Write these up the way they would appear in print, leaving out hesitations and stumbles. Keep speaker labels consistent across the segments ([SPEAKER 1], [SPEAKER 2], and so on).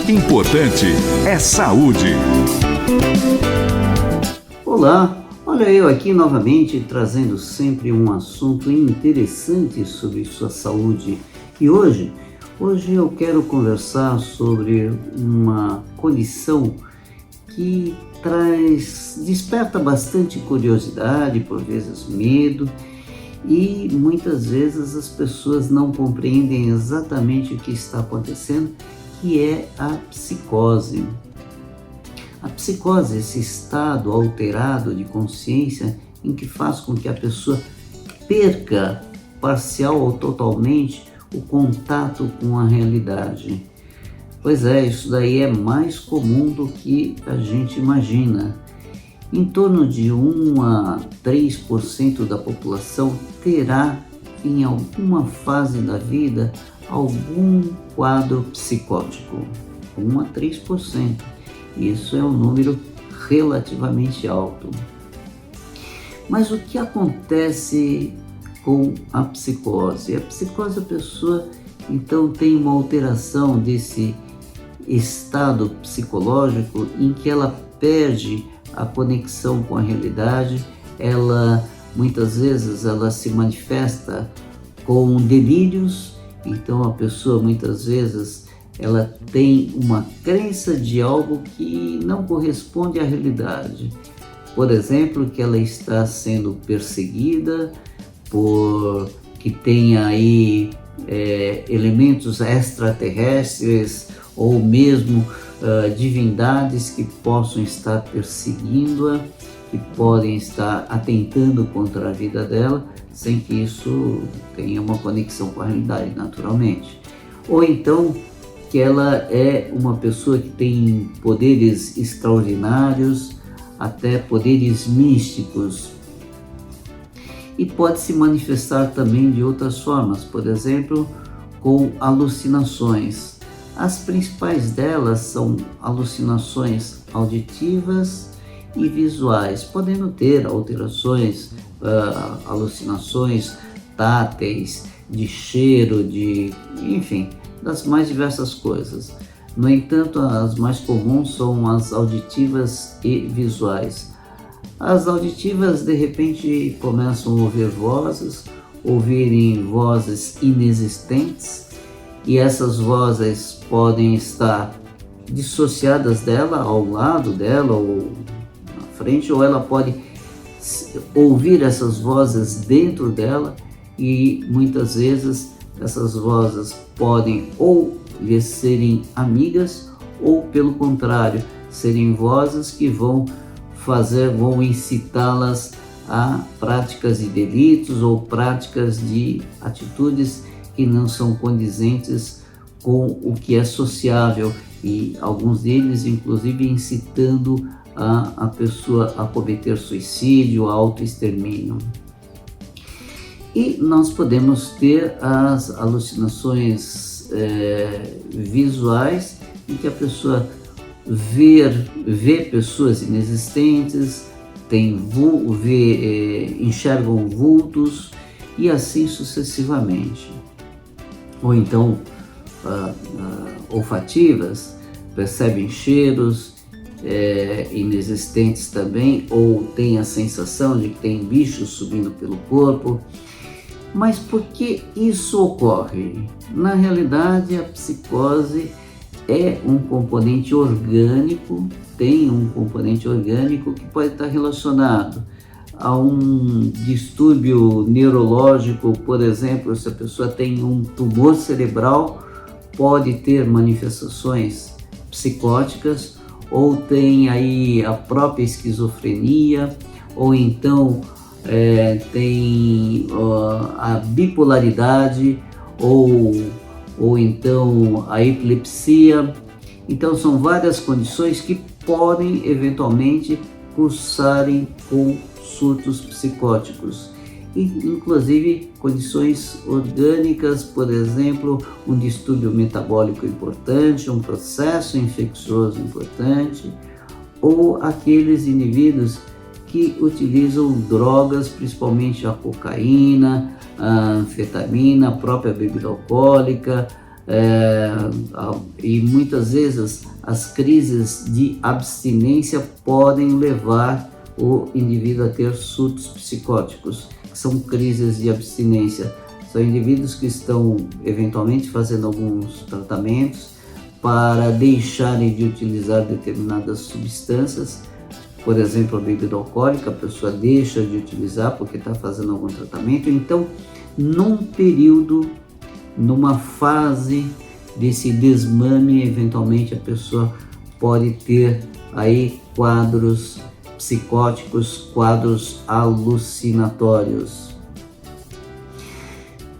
[SPEAKER 1] Importante é saúde.
[SPEAKER 2] Olá, olha eu aqui novamente trazendo sempre um assunto interessante sobre sua saúde. E hoje eu quero conversar sobre uma condição que desperta bastante curiosidade, por vezes medo, e muitas vezes as pessoas não compreendem exatamente o que está acontecendo, que é a psicose. A psicose é esse estado alterado de consciência em que faz com que a pessoa perca parcial ou totalmente o contato com a realidade. Pois é, isso daí é mais comum do que a gente imagina. Em torno de 1 a 3% da população terá, em alguma fase da vida, algum quadro psicótico. 1 a 3%. Isso é um número relativamente alto. Mas o que acontece com a psicose? A psicose, a pessoa então tem uma alteração desse estado psicológico em que ela perde a conexão com a realidade. Ela muitas vezes ela se manifesta com delírios. Então a pessoa muitas vezes ela tem uma crença de algo que não corresponde à realidade. Por exemplo, que ela está sendo perseguida por que tem aí elementos extraterrestres ou mesmo divindades que possam estar perseguindo-a, que podem estar atentando contra a vida dela, sem que isso tenha uma conexão com a realidade, naturalmente. Ou então que ela é uma pessoa que tem poderes extraordinários, até poderes místicos. E pode se manifestar também de outras formas, por exemplo, com alucinações. As principais delas são alucinações auditivas e visuais, podendo ter alterações, alucinações táteis, de cheiro, enfim, das mais diversas coisas. No entanto, as mais comuns são as auditivas e visuais. As auditivas, de repente, começam a ouvir vozes, ouvirem vozes inexistentes, e essas vozes podem estar dissociadas dela, ao lado dela ou na frente, ou ela pode ouvir essas vozes dentro dela, e muitas vezes essas vozes podem ou lhe serem amigas ou, pelo contrário, serem vozes que vão incitá-las a práticas de delitos ou práticas de atitudes que não são condizentes com o que é sociável, e alguns deles inclusive incitando a pessoa a cometer suicídio, autoextermínio. E nós podemos ter as alucinações visuais, em que a pessoa vê pessoas inexistentes, enxergam vultos e assim sucessivamente. Ou então olfativas, percebem cheiros inexistentes também, ou tem a sensação de que tem bichos subindo pelo corpo. Mas por que isso ocorre? Na realidade, a psicose é um componente orgânico, tem um componente orgânico que pode estar relacionado a um distúrbio neurológico. Por exemplo, se a pessoa tem um tumor cerebral, pode ter manifestações psicóticas, ou tem aí a própria esquizofrenia, ou então tem a bipolaridade, ou então a epilepsia. Então são várias condições que podem eventualmente cursarem com surtos psicóticos, e inclusive condições orgânicas, por exemplo, um distúrbio metabólico importante, um processo infeccioso importante, ou aqueles indivíduos que utilizam drogas, principalmente a cocaína, a anfetamina, a própria bebida alcoólica, e muitas vezes as crises de abstinência podem levar o indivíduo a ter surtos psicóticos, que são crises de abstinência. São indivíduos que estão eventualmente fazendo alguns tratamentos para deixarem de utilizar determinadas substâncias. Por exemplo, a bebida alcoólica, a pessoa deixa de utilizar porque está fazendo algum tratamento. Então, num período, numa fase desse desmame, eventualmente a pessoa pode ter aí quadros psicóticos, quadros alucinatórios.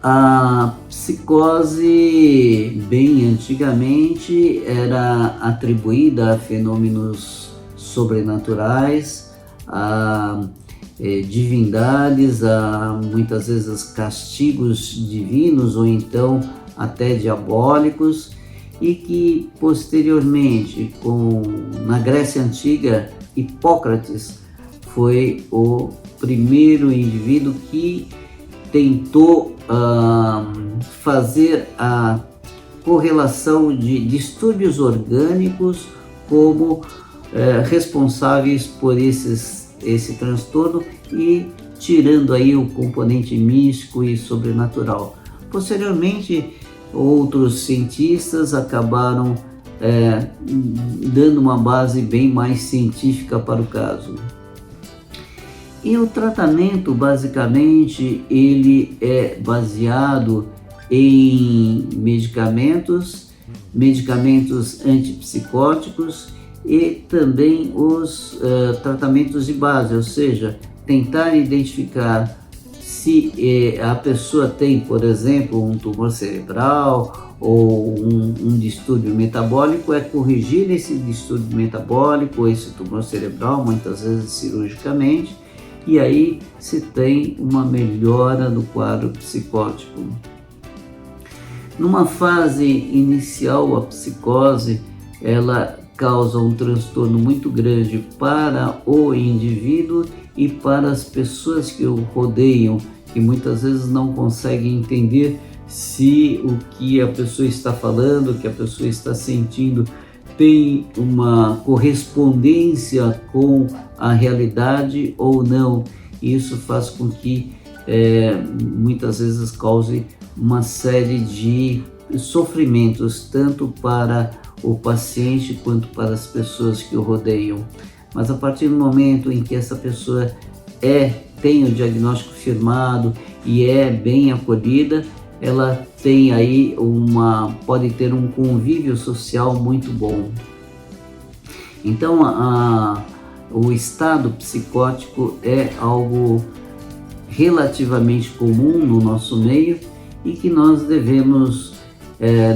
[SPEAKER 2] A psicose, bem antigamente, era atribuída a fenômenos sobrenaturais, a divindades, a muitas vezes castigos divinos ou então até diabólicos, e que posteriormente, na Grécia Antiga, Hipócrates foi o primeiro indivíduo que tentou fazer a correlação de distúrbios orgânicos como responsáveis por esse transtorno e tirando aí o componente místico e sobrenatural. Posteriormente, outros cientistas acabaram dando uma base bem mais científica para o caso. E o tratamento, basicamente, ele é baseado em medicamentos antipsicóticos e também os tratamentos de base, ou seja, tentar identificar se a pessoa tem, por exemplo, um tumor cerebral ou um distúrbio metabólico, corrigir esse distúrbio metabólico, esse tumor cerebral, muitas vezes cirurgicamente, e aí se tem uma melhora do quadro psicótico. Numa fase inicial, a psicose, ela causa um transtorno muito grande para o indivíduo e para as pessoas que o rodeiam, que muitas vezes não conseguem entender se o que a pessoa está falando, o que a pessoa está sentindo, tem uma correspondência com a realidade ou não. Isso faz com que muitas vezes cause uma série de sofrimentos, tanto para o paciente quanto para as pessoas que o rodeiam. Mas a partir do momento em que essa pessoa tem o diagnóstico firmado e é bem acolhida, ela tem aí pode ter um convívio social muito bom. Então, o estado psicótico é algo relativamente comum no nosso meio e que nós devemos,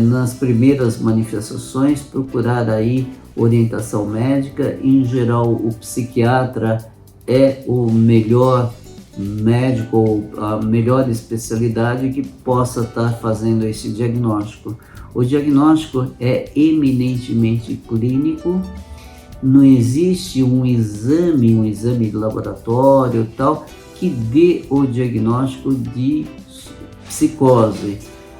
[SPEAKER 2] nas primeiras manifestações, procurar aí orientação médica. Em geral, o psiquiatra é o melhor médico ou a melhor especialidade que possa estar fazendo esse diagnóstico. O diagnóstico é eminentemente clínico, não existe um exame de laboratório tal que dê o diagnóstico de psicose,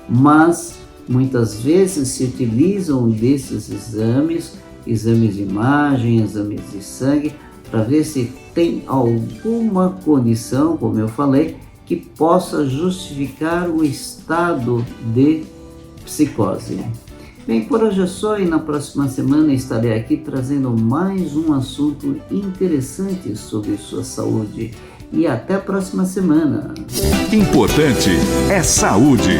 [SPEAKER 2] mas muitas vezes se utilizam desses exames de imagem, exames de sangue, para ver se tem alguma condição, como eu falei, que possa justificar o estado de psicose. Bem, por hoje é só, e na próxima semana estarei aqui trazendo mais um assunto interessante sobre sua saúde. E até a próxima semana.
[SPEAKER 1] Importante é saúde.